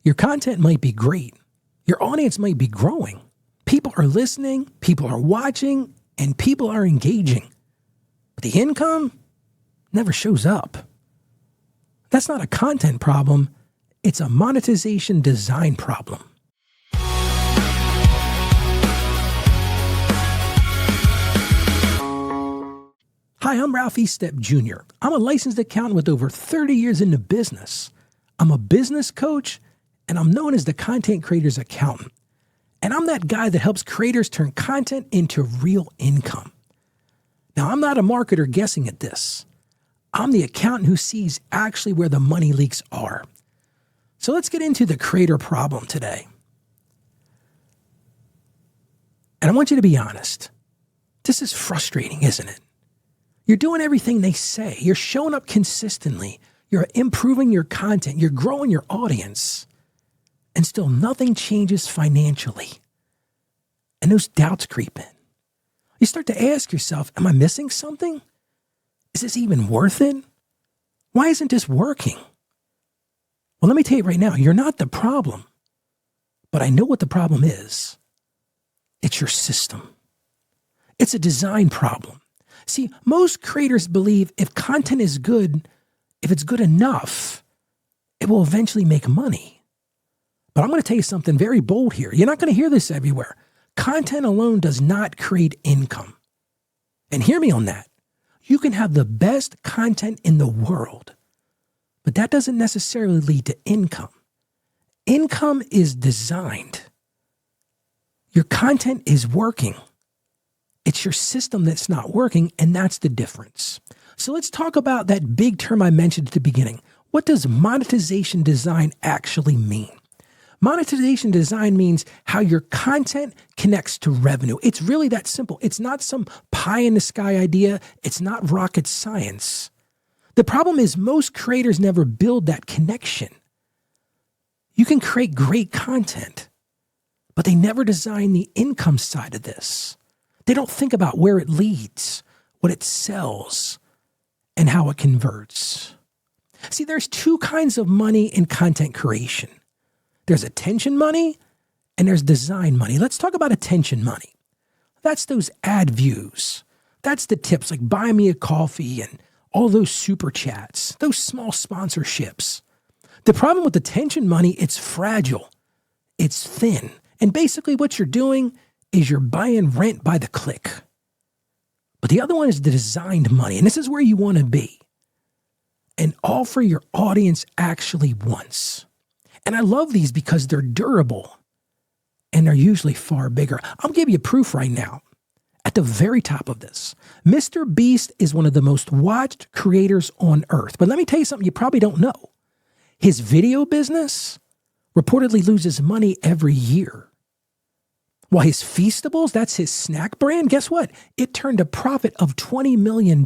Your content might be great. Your audience might be growing. People are listening, people are watching, and people are engaging. But the income never shows up. That's not a content problem. It's a monetization design problem. Hi, I'm Ralph Estep Jr. I'm a licensed accountant with over 30 years in the business. I'm a business coach, and I'm known as the content creator's accountant. And I'm that guy that helps creators turn content into real income. Now, I'm not a marketer guessing at this. I'm the accountant who sees actually where the money leaks are. So let's get into the creator problem today. And I want you to be honest. This is frustrating, isn't it? You're doing everything they say. You're showing up consistently. You're improving your content. You're growing your audience. And still nothing changes financially. And those doubts creep in. You start to ask yourself, am I missing something? Is this even worth it? Why isn't this working? Well, let me tell you right now, you're not the problem. But I know what the problem is. It's your system. It's a design problem. See, most creators believe if content is good, if it's good enough, it will eventually make money. But I'm going to tell you something very bold here. You're not going to hear this everywhere. Content alone does not create income. And hear me on that. You can have the best content in the world, but that doesn't necessarily lead to income. Income is designed. Your content is working. It's your system that's not working, and that's the difference. So let's talk about that big term I mentioned at the beginning. What does monetization design actually mean? Monetization design means how your content connects to revenue. It's really that simple. It's not some pie in the sky idea. It's not rocket science. The problem is most creators never build that connection. You can create great content, but they never design the income side of this. They don't think about where it leads, what it sells, and how it converts. See, there's two kinds of money in content creation. There's attention money and there's design money. Let's talk about attention money. That's those ad views. That's the tips like buy me a coffee and all those super chats, those small sponsorships. The problem with attention money, it's fragile. It's thin. And basically what you're doing is you're buying rent by the click. But the other one is the designed money. And this is where you want to be. And offer your audience actually wants. And I love these because they're durable and they're usually far bigger. I'll give you proof right now. At the very top of this, Mr. Beast is one of the most watched creators on earth. But let me tell you something you probably don't know. His video business reportedly loses money every year. While his Feastables, that's his snack brand, guess what? It turned a profit of $20 million.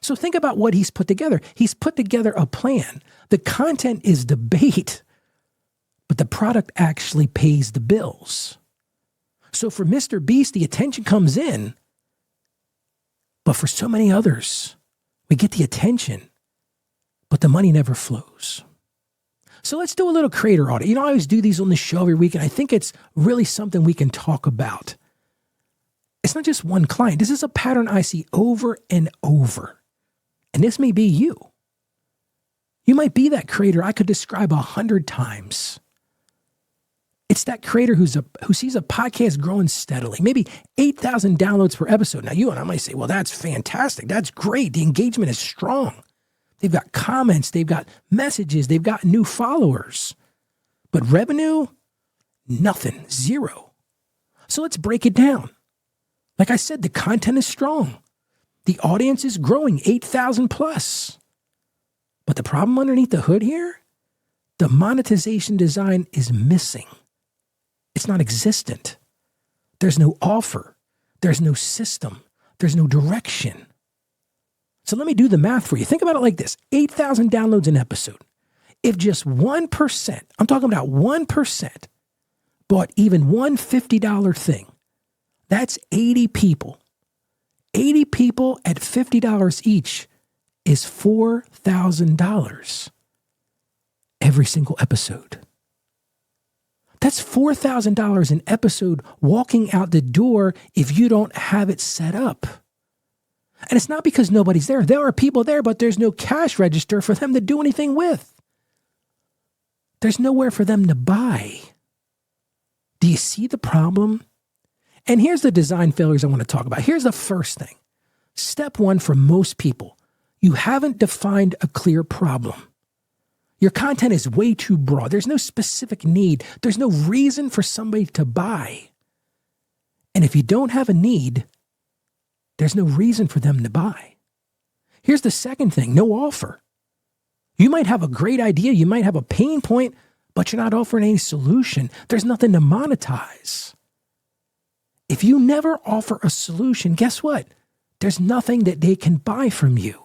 So think about what he's put together. He's put together a plan. The content is the bait, but the product actually pays the bills. So for Mr. Beast, the attention comes in, but for so many others, we get the attention, but the money never flows. So let's do a little creator audit. I always do these on the show every week, and I think it's really something we can talk about. It's not just one client. This is a pattern I see over and over. And this may be you. You might be that creator I could describe 100 times. It's that creator who sees a podcast growing steadily, maybe 8,000 downloads per episode. Now you and I might say, well, that's fantastic. That's great. The engagement is strong. They've got comments. They've got messages. They've got new followers. But revenue, nothing, zero. So let's break it down. Like I said, the content is strong. The audience is growing 8,000 plus. But the problem underneath the hood here, the monetization design is missing. It's not existent. There's no offer. There's no system. There's no direction. So let me do the math for you. Think about it like this. 8,000 downloads an episode. If just 1%, I'm talking about 1%, bought even one $50 thing, that's 80 people. 80 people at $50 each is $4,000. every single episode. That's $4,000 an episode walking out the door if you don't have it set up. And it's not because nobody's there. There are people there, but there's no cash register for them to do anything with. There's nowhere for them to buy. Do you see the problem? And here's the design failures I want to talk about. Here's the first thing. Step one for most people, you haven't defined a clear problem. Your content is way too broad. There's no specific need. There's no reason for somebody to buy. And if you don't have a need, there's no reason for them to buy. Here's the second thing, no offer. You might have a great idea. You might have a pain point, but you're not offering any solution. There's nothing to monetize. If you never offer a solution, guess what? There's nothing that they can buy from you.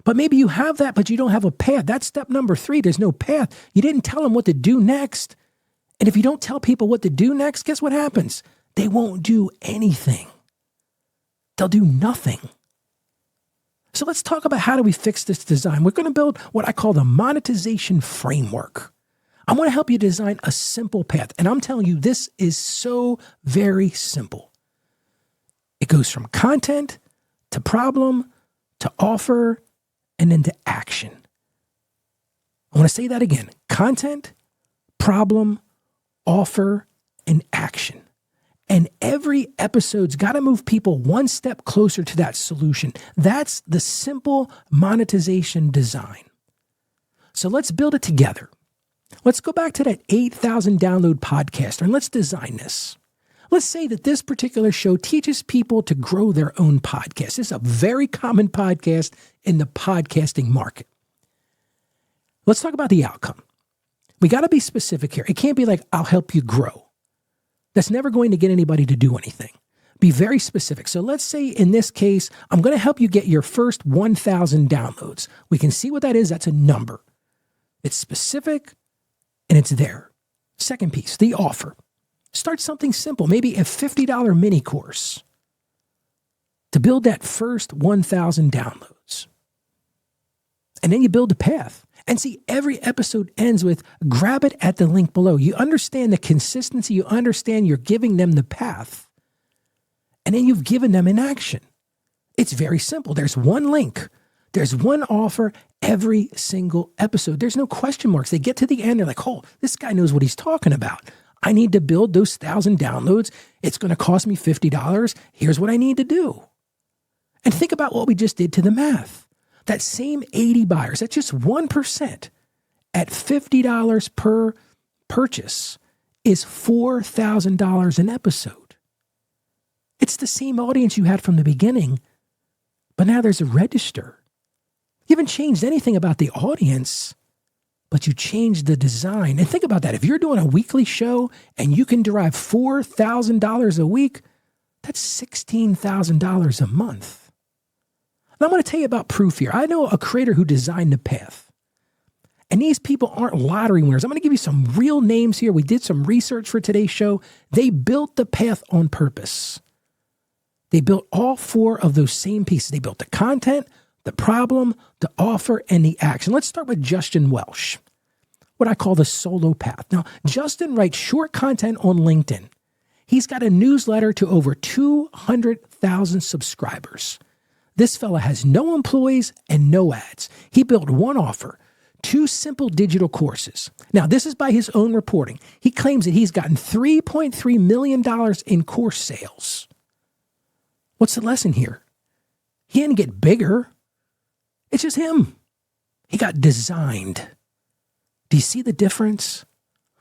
But maybe you have that, but you don't have a path. That's step number 3. There's no path. You didn't tell them what to do next. And if you don't tell people what to do next, guess what happens? They won't do anything. They'll do nothing. So let's talk about how do we fix this design. We're going to build what I call the monetization framework. I want to help you design a simple path. And I'm telling you, this is so very simple. It goes from content to problem to offer and then to action. I want to say that again. Content, problem, offer, and action. And every episode's got to move people one step closer to that solution. That's the simple monetization design. So let's build it together. Let's go back to that 8,000 download podcaster and let's design this. Let's say that this particular show teaches people to grow their own podcast. This is a very common podcast in the podcasting market. Let's talk about the outcome. We got to be specific here. It can't be like, I'll help you grow. That's never going to get anybody to do anything. Be very specific. So let's say in this case, I'm going to help you get your first 1,000 downloads. We can see what that is. That's a number. It's specific and it's there. Second piece, the offer. Start something simple, maybe a $50 mini course to build that first 1,000 downloads. And then you build a path. And see, every episode ends with grab it at the link below. You understand the consistency. You understand you're giving them the path. And then you've given them an action. It's very simple. There's one link. There's one offer every single episode. There's no question marks. They get to the end. They're like, oh, this guy knows what he's talking about. I need to build those 1,000 downloads. It's going to cost me $50. Here's what I need to do. And think about what we just did to the math. That same 80 buyers, that's just 1% at $50 per purchase is $4,000 an episode. It's the same audience you had from the beginning, but now there's a register. You haven't changed anything about the audience, but you changed the design. And think about that. If you're doing a weekly show and you can derive $4,000 a week, that's $16,000 a month. And I'm going to tell you about proof here. I know a creator who designed the path. And these people aren't lottery winners. I'm going to give you some real names here. We did some research for today's show. They built the path on purpose. They built all 4 of those same pieces. They built the content, the problem, the offer, and the action. Let's start with Justin Welsh, what I call the solo path. Now, Justin writes short content on LinkedIn. He's got a newsletter to over 200,000 subscribers. This fella has no employees and no ads. He built one offer, 2 simple digital courses. Now, this is by his own reporting. He claims that he's gotten $3.3 million in course sales. What's the lesson here? He didn't get bigger. It's just him. He got designed. Do you see the difference?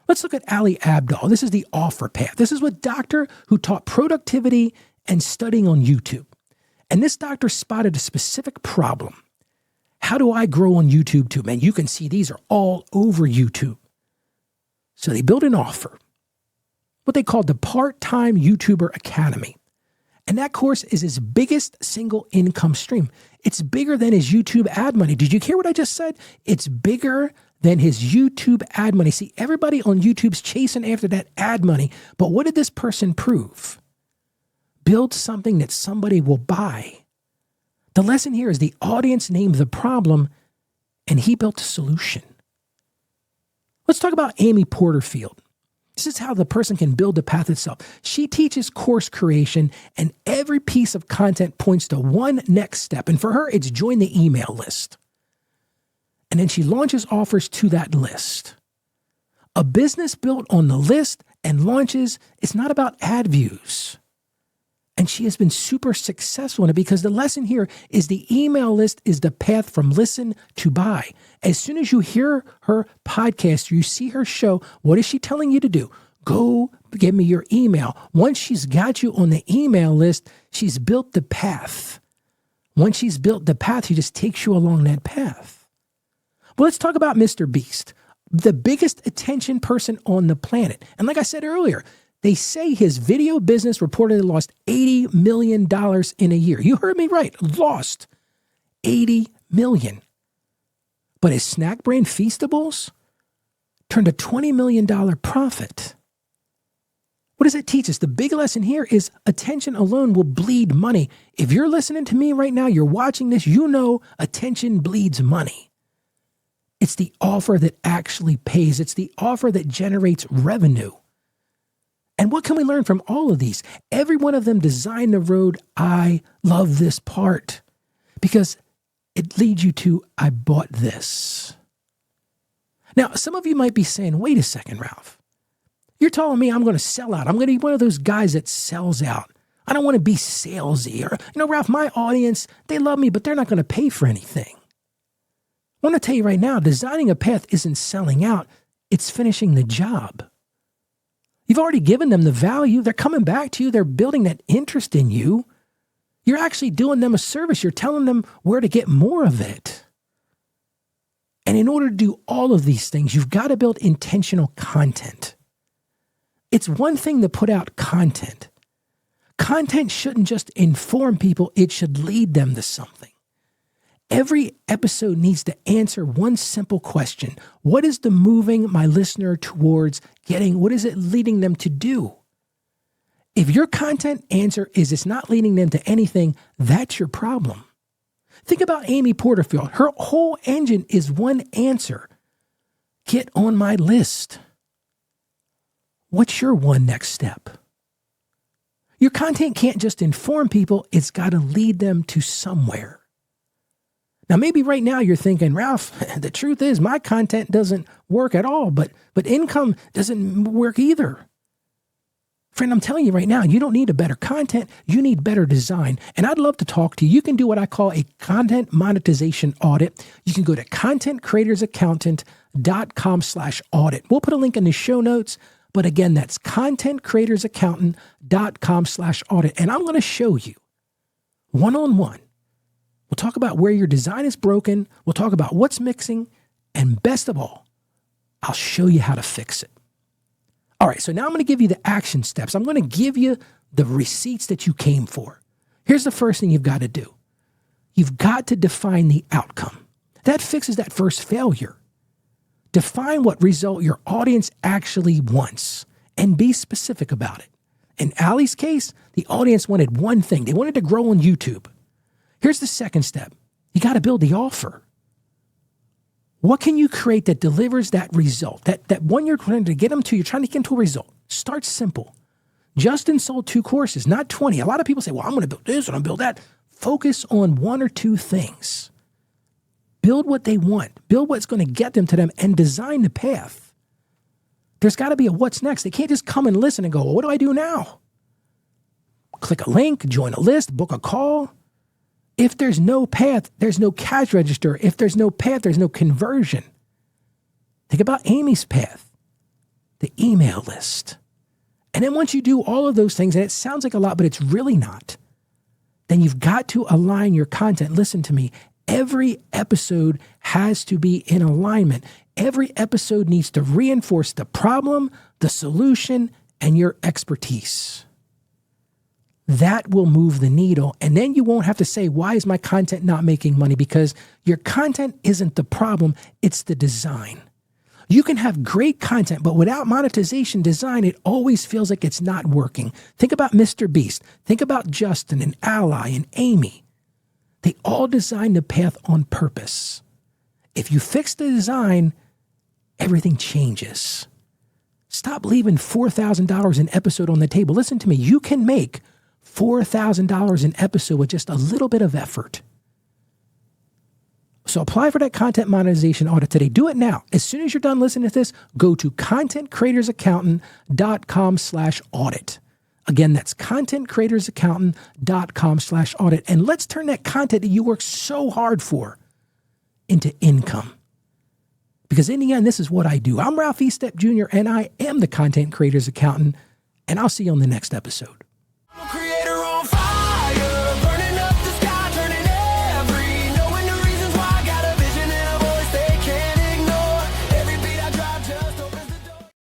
Let's look at Ali Abdaal. This is the offer path. This is a doctor who taught productivity and studying on YouTube. And this doctor spotted a specific problem. How do I grow on YouTube too? Man, you can see these are all over YouTube. So they built an offer, what they called the Part-Time YouTuber Academy. And that course is his biggest single income stream. It's bigger than his YouTube ad money. Did you hear what I just said? It's bigger than his YouTube ad money. See, everybody on YouTube's chasing after that ad money. But what did this person prove? Build something that somebody will buy. The lesson here is the audience named the problem and he built a solution. Let's talk about Amy Porterfield. This is how the person can build the path itself. She teaches course creation, and every piece of content points to one next step. And for her, it's join the email list. And then she launches offers to that list. A business built on the list and launches, it's not about ad views. And she has been super successful in it because the lesson here is the email list is the path from listen to buy. As soon as you hear her podcast, you see her show, what is she telling you to do? Go give me your email. Once she's got you on the email list, she's built the path. Once she's built the path, she just takes you along that path. Well, let's talk about Mr. Beast, the biggest attention person on the planet. And like I said earlier, they say his video business reportedly lost $80 million in a year. You heard me right. Lost $80 million. But his snack brand Feastables turned a $20 million profit. What does it teach us? The big lesson here is attention alone will bleed money. If you're listening to me right now, you're watching this, you know attention bleeds money. It's the offer that actually pays. It's the offer that generates revenue. And what can we learn from all of these? Every one of them designed the road. I love this part because it leads you to, I bought this. Now, some of you might be saying, wait a second, Ralph. You're telling me I'm going to sell out. I'm going to be one of those guys that sells out. I don't want to be salesy. Or, Ralph, my audience, they love me, but they're not going to pay for anything. I want to tell you right now, designing a path isn't selling out. It's finishing the job. You've already given them the value. They're coming back to you. They're building that interest in you. You're actually doing them a service. You're telling them where to get more of it. And in order to do all of these things, you've got to build intentional content. It's one thing to put out content. Content shouldn't just inform people. It should lead them to something. Every episode needs to answer one simple question. What is the moving my listener towards getting? What is it leading them to do? If your content answer is it's not leading them to anything, that's your problem. Think about Amy Porterfield. Her whole engine is one answer. Get on my list. What's your one next step? Your content can't just inform people. It's got to lead them to somewhere. Now, maybe right now you're thinking, Ralph, the truth is my content doesn't work at all, but income doesn't work either. Friend, I'm telling you right now, you don't need a better content. You need better design. And I'd love to talk to you. You can do what I call a content monetization audit. You can go to contentcreatorsaccountant.com/audit. We'll put a link in the show notes. But again, that's contentcreatorsaccountant.com/audit. And I'm going to show you one-on-one. We'll talk about where your design is broken. We'll talk about what's mixing. And best of all, I'll show you how to fix it. All right, so now I'm going to give you the action steps. I'm going to give you the receipts that you came for. Here's the first thing you've got to do. You've got to define the outcome. That fixes that first failure. Define what result your audience actually wants and be specific about it. In Allie's case, the audience wanted one thing. They wanted to grow on YouTube. Here's the second step. You got to build the offer. What can you create that delivers that result? That one you're trying to get them to, you're trying to get them to a result. Start simple. Justin sold 2 courses, not 20. A lot of people say, well, I'm going to build this and I'm going to build that. Focus on 1 or 2 things. Build what they want. Build what's going to get them to them and design the path. There's got to be a what's next. They can't just come and listen and go, well, what do I do now? Click a link, join a list, book a call. If there's no path, there's no cash register. If there's no path, there's no conversion. Think about Amy's path, the email list. And then once you do all of those things, and it sounds like a lot, but it's really not, then you've got to align your content. Listen to me. Every episode has to be in alignment. Every episode needs to reinforce the problem, the solution, and your expertise. That will move the needle. And then you won't have to say, why is my content not making money? Because your content isn't the problem, it's the design. You can have great content, but without monetization design, it always feels like it's not working. Think about Mr. Beast. Think about Justin and Ally and Amy. They all designed the path on purpose. If you fix the design, everything changes. Stop leaving $4,000 an episode on the table. Listen to me. You can make $4,000 an episode with just a little bit of effort. So apply for that content monetization audit today. Do it now. As soon as you're done listening to this, go to contentcreatorsaccountant.com/audit. Again, that's contentcreatorsaccountant.com/audit. And let's turn that content that you work so hard for into income. Because in the end, this is what I do. I'm Ralph E. Stepp Jr., and I am the Content Creators Accountant, and I'll see you on the next episode.